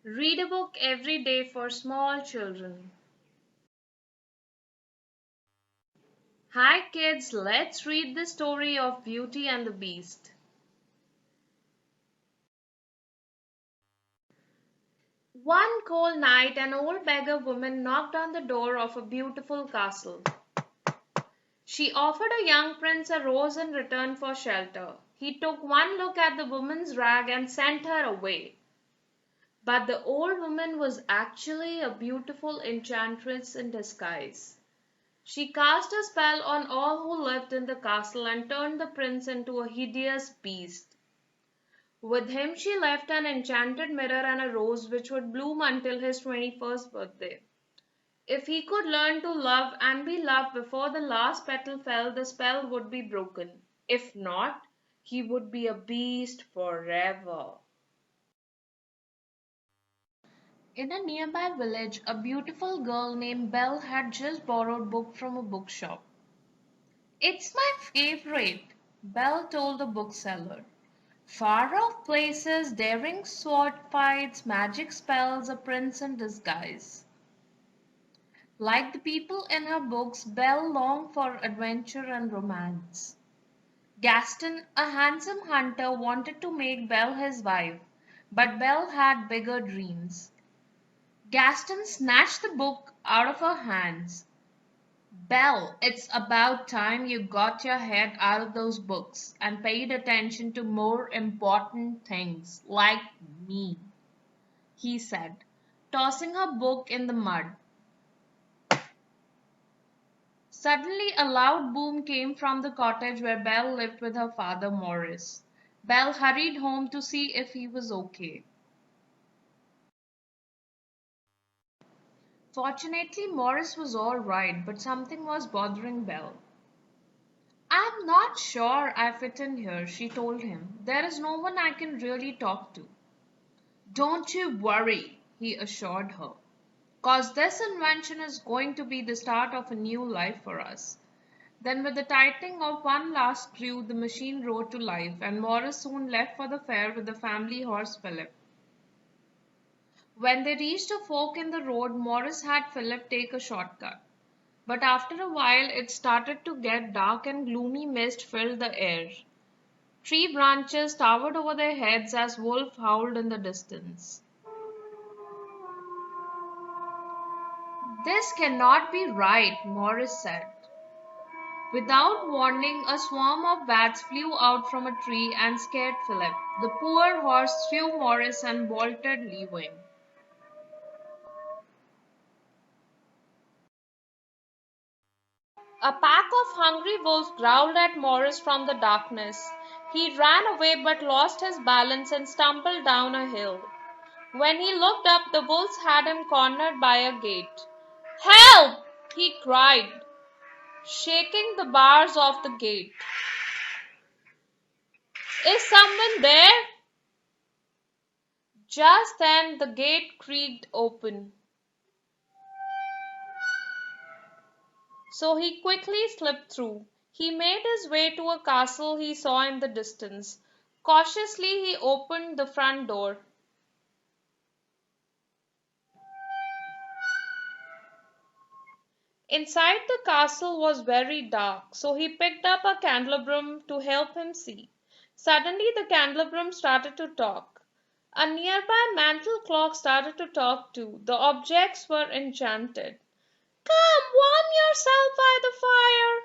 Read a book every day for small children. Hi kids, let's read the story of Beauty and the Beast. One cold night, an old beggar woman knocked on the door of a beautiful castle. She offered a young prince a rose in return for shelter. He took one look at the woman's rag and sent her away. But the old woman was actually a beautiful enchantress in disguise. She cast a spell on all who lived in the castle and turned the prince into a hideous beast. With him she left an enchanted mirror and a rose which would bloom until his 21st birthday. If he could learn to love and be loved before the last petal fell, the spell would be broken. If not, he would be a beast forever. In a nearby village, a beautiful girl named Belle had just borrowed a book from a bookshop. It's my favorite, Belle told the bookseller. Far off places, daring sword fights, magic spells, a prince in disguise. Like the people in her books, Belle longed for adventure and romance. Gaston, a handsome hunter, wanted to make Belle his wife, but Belle had bigger dreams. Gaston snatched the book out of her hands. Belle, it's about time you got your head out of those books and paid attention to more important things, like me, he said, tossing her book in the mud. Suddenly a loud boom came from the cottage where Belle lived with her father Maurice. Belle hurried home to see if he was okay. Fortunately, Maurice was all right, but something was bothering Belle. I'm not sure I fit in here, she told him. There is no one I can really talk to. Don't you worry, he assured her. Cause this invention is going to be the start of a new life for us. Then, with the tightening of one last screw, the machine roared to life, and Maurice soon left for the fair with the family horse Philip. When they reached a fork in the road, Maurice had Philip take a shortcut. But after a while, it started to get dark and gloomy mist filled the air. Tree branches towered over their heads as wolves howled in the distance. This cannot be right, Maurice said. Without warning, a swarm of bats flew out from a tree and scared Philip. The poor horse threw Maurice and bolted, leaving. A pack of hungry wolves growled at Maurice from the darkness. He ran away but lost his balance and stumbled down a hill. When he looked up, the wolves had him cornered by a gate. Help! He cried, shaking the bars of the gate. Is someone there? Just then the gate creaked open. So he quickly slipped through. He made his way to a castle he saw in the distance. Cautiously he opened the front door. Inside the castle was very dark, so he picked up a candelabrum to help him see. Suddenly the candelabrum started to talk. A nearby mantel clock started to talk too. The objects were enchanted. Come, warm yourself by the fire,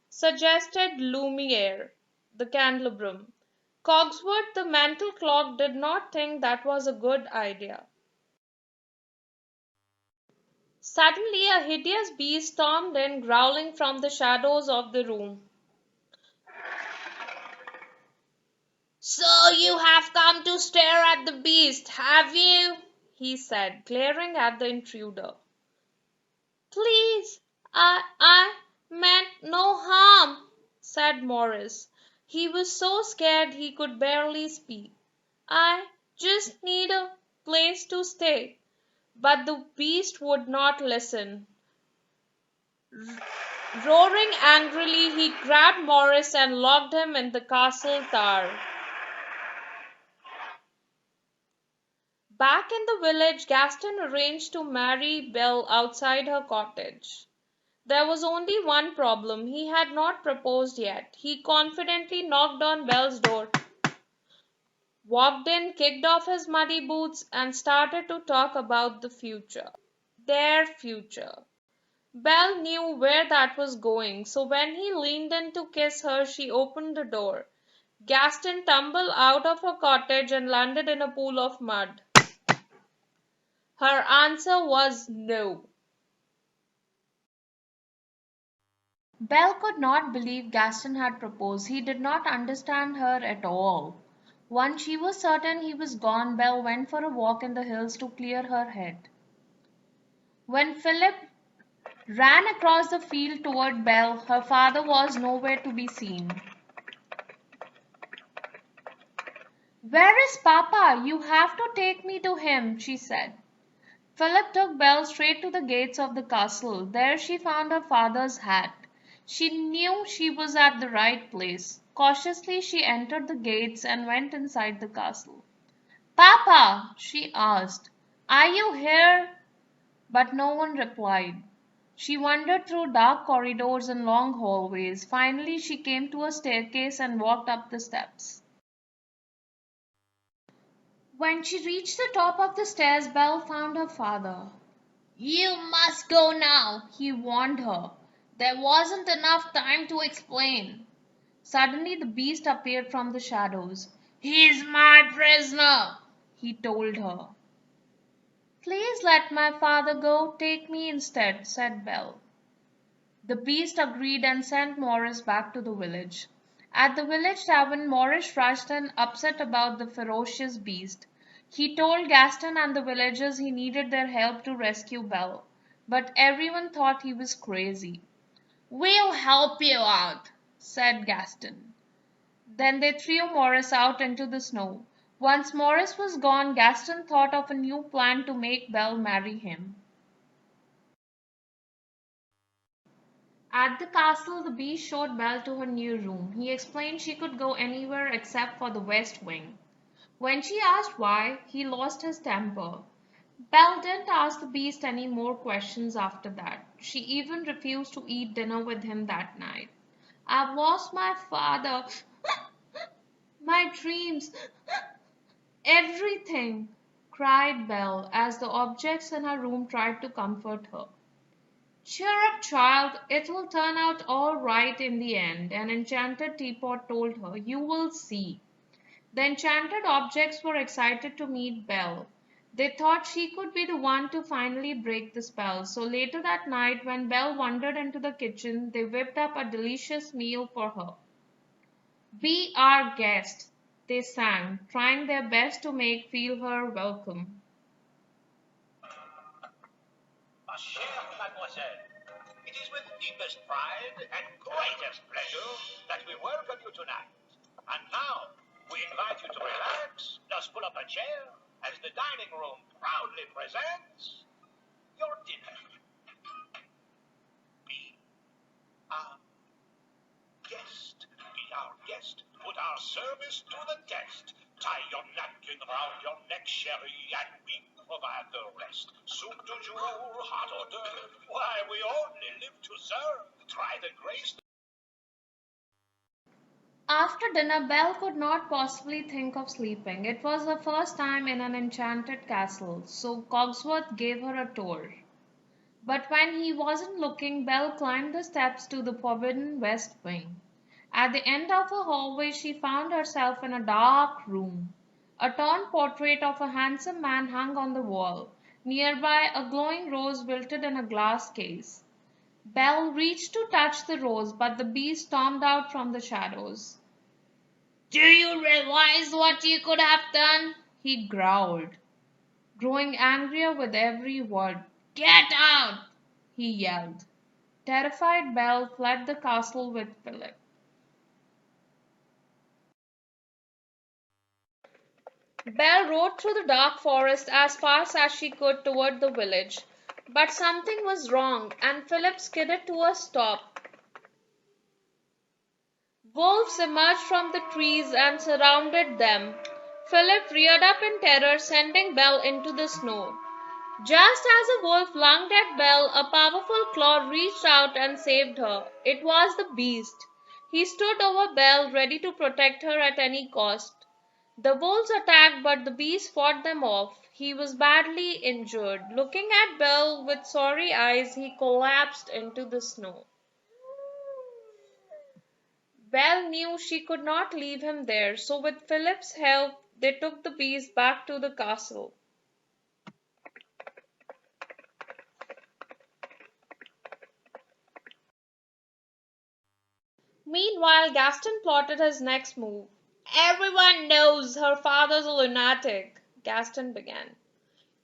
suggested Lumiere, the candelabrum. Cogsworth, the mantel clock, did not think that was a good idea. Suddenly, a hideous beast stormed in, growling from the shadows of the room. So you have come to stare at the beast, have you? He said, glaring at the intruder. Please, I meant no harm, said Morris. He was so scared he could barely speak. I just need a place to stay. But the beast would not listen. Roaring angrily, he grabbed Morris and locked him in the castle tower. Back in the village, Gaston arranged to marry Belle outside her cottage. There was only one problem. He had not proposed yet. He confidently knocked on Belle's door, walked in, kicked off his muddy boots, and started to talk about the future. Their future. Belle knew where that was going, so when he leaned in to kiss her, she opened the door. Gaston tumbled out of her cottage and landed in a pool of mud. Her answer was no. Belle could not believe Gaston had proposed. He did not understand her at all. Once she was certain he was gone, Belle went for a walk in the hills to clear her head. When Philip ran across the field toward Belle, her father was nowhere to be seen. "Where is Papa? You have to take me to him," she said. Philip took Belle straight to the gates of the castle. There she found her father's hat. She knew she was at the right place. Cautiously she entered the gates and went inside the castle. "Papa," she asked, "are you here?" But no one replied. She wandered through dark corridors and long hallways. Finally she came to a staircase and walked up the steps. When she reached the top of the stairs, Belle found her father. "You must go now," he warned her. There wasn't enough time to explain. Suddenly the beast appeared from the shadows. "He's my prisoner," he told her. "Please let my father go. Take me instead," said Belle. The beast agreed and sent Maurice back to the village. At the village tavern, Maurice rushed and upset about the ferocious beast. He told Gaston and the villagers he needed their help to rescue Belle, but everyone thought he was crazy. "We'll help you out," said Gaston. Then they threw Maurice out into the snow. Once Maurice was gone, Gaston thought of a new plan to make Belle marry him. At the castle, the beast showed Belle to her new room. He explained she could go anywhere except for the west wing. When she asked why, he lost his temper. Belle didn't ask the beast any more questions after that. She even refused to eat dinner with him that night. "I've lost my father, my dreams, everything," cried Belle as the objects in her room tried to comfort her. "Cheer up, child. It will turn out all right in the end," an enchanted teapot told her. "You will see." The enchanted objects were excited to meet Belle. They thought she could be the one to finally break the spell. So later that night, when Belle wandered into the kitchen, they whipped up a delicious meal for her. "Be our guest," they sang, trying their best to make feel her welcome. Ma chère mademoiselle, it is with deepest pride and greatest pleasure that we welcome you tonight. And now, we invite you to relax, just pull up a chair, as the dining room proudly presents your dinner. Be our guest. Be our guest. Put our service to the test. Tie your napkin round your neck, chérie, and we provide the rest. Soup du jour, hot hors d'oeuvre. Why, we only live to serve. Try the grace. After dinner, Belle could not possibly think of sleeping. It was her first time in an enchanted castle, so Cogsworth gave her a tour. But when he wasn't looking, Belle climbed the steps to the forbidden west wing. At the end of a hallway, she found herself in a dark room. A torn portrait of a handsome man hung on the wall. Nearby, a glowing rose wilted in a glass case. Belle reached to touch the rose, but the beast stormed out from the shadows. "Do you realize what you could have done?" he growled, growing angrier with every word. "Get out!" he yelled. Terrified, Belle fled the castle with Philip. Belle rode through the dark forest as fast as she could toward the village. But something was wrong, and Philip skidded to a stop. Wolves emerged from the trees and surrounded them. Philip reared up in terror, sending Belle into the snow. Just as a wolf lunged at Belle, a powerful claw reached out and saved her. It was the beast. He stood over Belle, ready to protect her at any cost. The wolves attacked, but the beast fought them off. He was badly injured. Looking at Belle with sorry eyes, he collapsed into the snow. Belle knew she could not leave him there, so with Philip's help, they took the beast back to the castle. Meanwhile, Gaston plotted his next move. Everyone knows her father's a lunatic, Gaston began.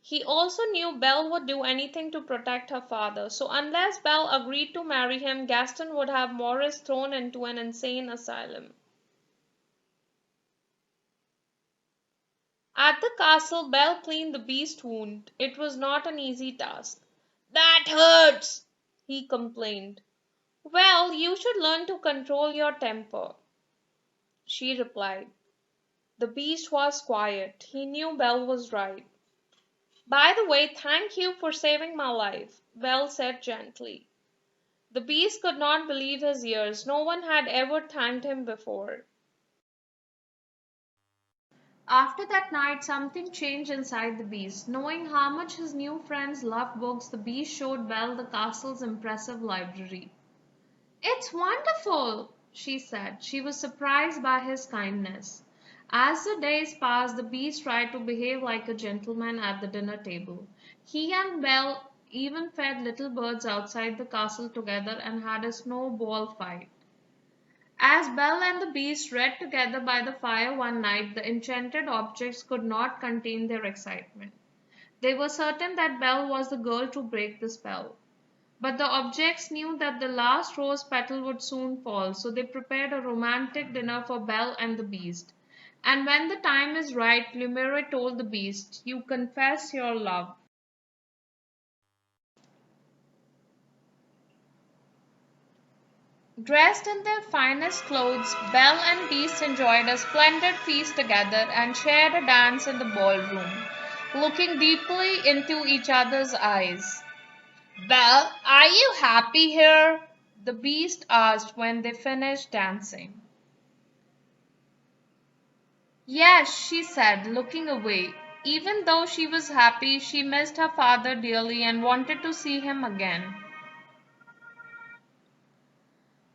He also knew Belle would do anything to protect her father, so unless Belle agreed to marry him, Gaston would have Maurice thrown into an insane asylum. At the castle, Belle cleaned the beast's wound. It was not an easy task. That hurts, he complained. Well, you should learn to control your temper, she replied. The beast was quiet. He knew Belle was right. By the way, thank you for saving my life, Belle said gently. The beast could not believe his ears. No one had ever thanked him before. After that night, something changed inside the beast. Knowing how much his new friends loved books, the beast showed Belle the castle's impressive library. It's wonderful, she said. She was surprised by his kindness. As the days passed, the beast tried to behave like a gentleman at the dinner table. He and Belle even fed little birds outside the castle together and had a snowball fight. As Belle and the beast read together by the fire one night, the enchanted objects could not contain their excitement. They were certain that Belle was the girl to break the spell. But the objects knew that the last rose petal would soon fall, so they prepared a romantic dinner for Belle and the beast. And when the time is right, Lumiere told the beast, you confess your love. Dressed in their finest clothes, Belle and Beast enjoyed a splendid feast together and shared a dance in the ballroom, looking deeply into each other's eyes. Belle, are you happy here? The Beast asked when they finished dancing. Yes, she said, looking away. Even though she was happy, she missed her father dearly and wanted to see him again.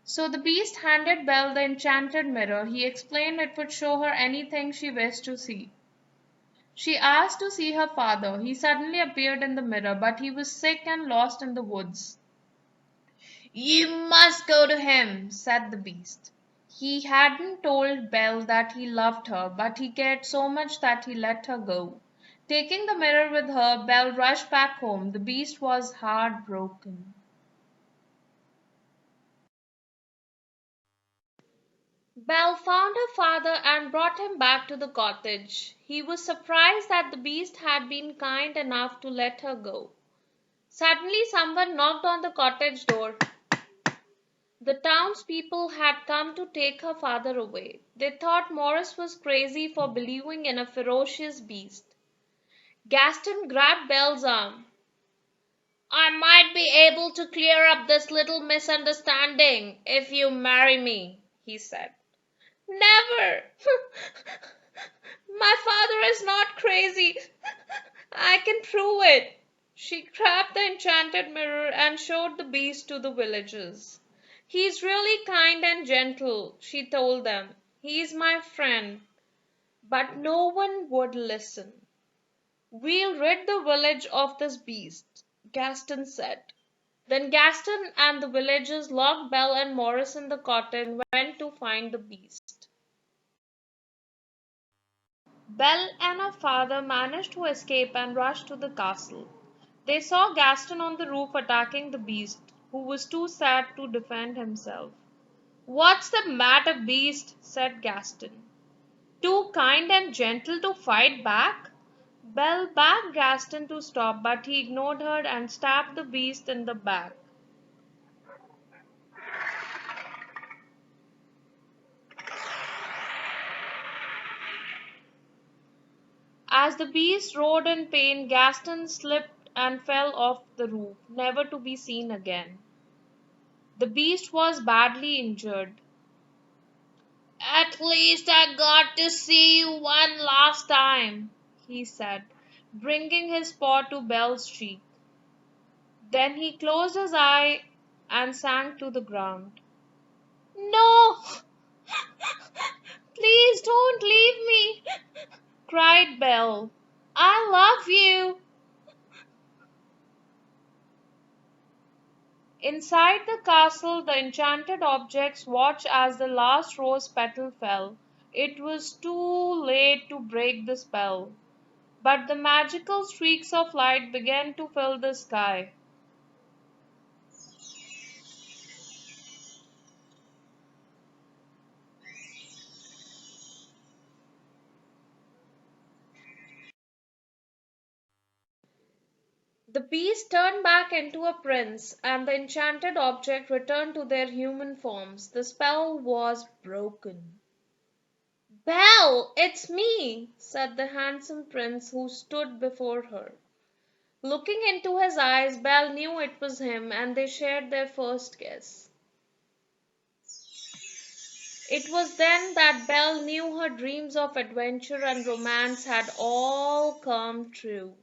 So the beast handed Belle the enchanted mirror. He explained it would show her anything she wished to see. She asked to see her father. He suddenly appeared in the mirror, but he was sick and lost in the woods. You must go to him, said the beast. He hadn't told Belle that he loved her, but he cared so much that he let her go. Taking the mirror with her, Belle rushed back home. The beast was heartbroken. Belle found her father and brought him back to the cottage. He was surprised that the beast had been kind enough to let her go. Suddenly, someone knocked on the cottage door. The townspeople had come to take her father away. They thought Maurice was crazy for believing in a ferocious beast. Gaston grabbed Belle's arm. I might be able to clear up this little misunderstanding if you marry me, he said. Never! My father is not crazy. I can prove it. She grabbed the enchanted mirror and showed the beast to the villagers. He's really kind and gentle, she told them. He's my friend. But no one would listen. We'll rid the village of this beast, Gaston said. Then Gaston and the villagers locked Belle and Maurice in the cottage and went to find the beast. Belle and her father managed to escape and rushed to the castle. They saw Gaston on the roof attacking the beast, who was too sad to defend himself. What's the matter, beast? Said Gaston. Too kind and gentle to fight back? Belle begged Gaston to stop, but he ignored her and stabbed the beast in the back. As the beast roared in pain, Gaston slipped and fell off the roof, never to be seen again. The beast was badly injured. At least I got to see you one last time, he said, bringing his paw to Belle's cheek. Then he closed his eye and sank to the ground. No! Please don't leave me, cried Belle. I love you. Inside the castle, the enchanted objects watched as the last rose petal fell. It was too late to break the spell, but the magical streaks of light began to fill the sky. The beast turned back into a prince, and the enchanted object returned to their human forms. The spell was broken. Belle, it's me, said the handsome prince who stood before her. Looking into his eyes, Belle knew it was him, and they shared their first kiss. It was then that Belle knew her dreams of adventure and romance had all come true.